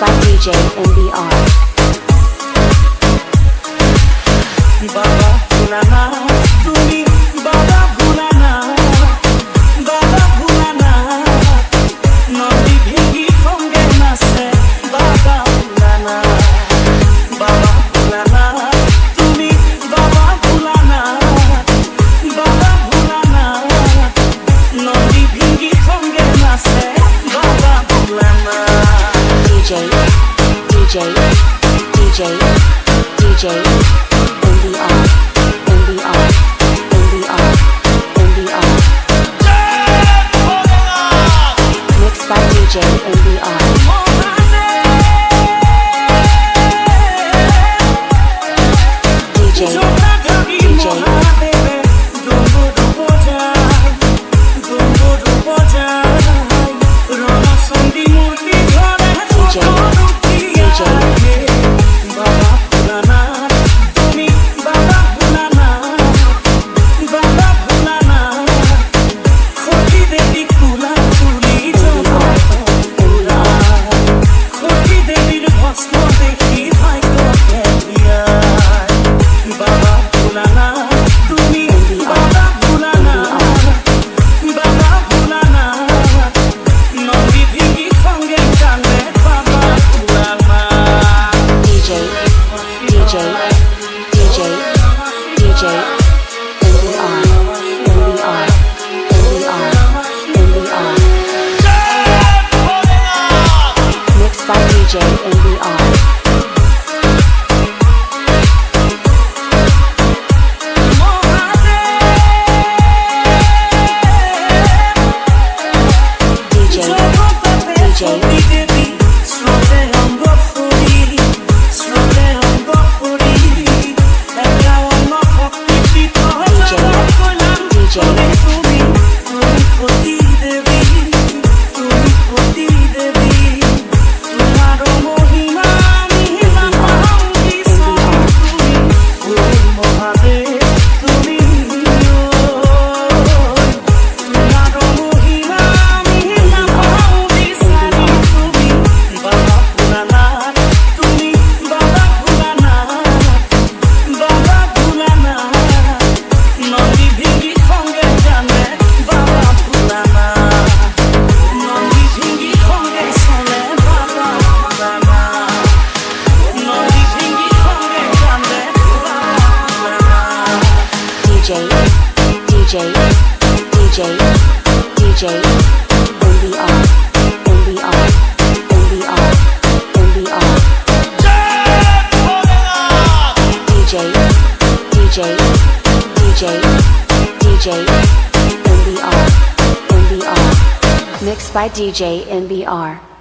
by DJ NBR. Baba Bhulana, tumi Baba Bhulana, Baba Bhulana, nodi bhingi khonge na se Baba Bhulana, Baba Bhulana, tumi Baba Bhulana, Baba Bhulana, nodi bhingi khonge na se Baba Bhulana. DJ NBR, NBR, NBR, NBR. Mixed by DJ NBR. DJ NBR, NBR, NBR, NBR. DJ NBR, NBR. Mixed by DJ NBR.